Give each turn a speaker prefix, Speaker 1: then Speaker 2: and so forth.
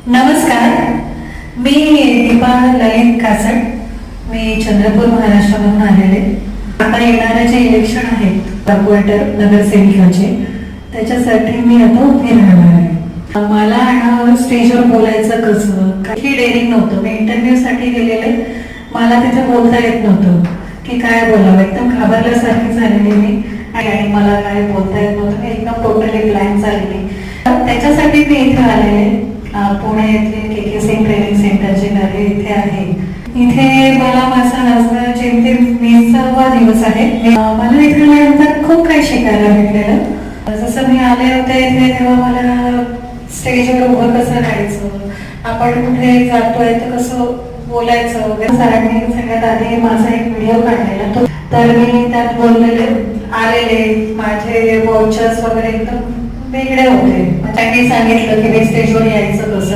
Speaker 1: नमस्कार, मी दीपा ललित कासट. मी चंद्रपूर महाराष्ट्रामधून आलेले. आता येणारे जे इलेक्शन आहेत कॉर्पोरेटर नगरसेविकाचे, त्याच्यासाठी मी आता उभी राहणार आहे. मला स्टेजवर बोलायचं कसं काही डेअरिंग नव्हतं. मी इंटरव्ह्यू साठी गेलेले, मला तिथे बोलता येत नव्हतं की काय बोलावं. एकदम घाबरल्यासारखी झालेली मी आणि मला काय बोलता येत नव्हतं. मी एकदम टोटली ब्लँक झालेली. त्याच्यासाठी मी इथे आलेले. पुणे येथील के सिंग ट्रेनिंग सेंटरचे नवे इथे आहे. इथे मला माझा आज जेमतेम 20वा दिवस आहे. मला इथे आल्यानंतर खूप काही शिकायला भेटलेलं. जसं मी आले होते इथे तेव्हा मला स्टेजवर उभं कसं राहायचं, आपण कुठे जातोय तर कसं बोलायचं वगैरे. सरांनी सगळ्यात आधी माझा एक व्हिडिओ काढलेला, तर मी त्यात बोललेले आलेले माझे वॉचर्स वगैरे एकदम वेगळे होते. त्यांनी सांगितलं की मी स्टेजवर यायचं कसं.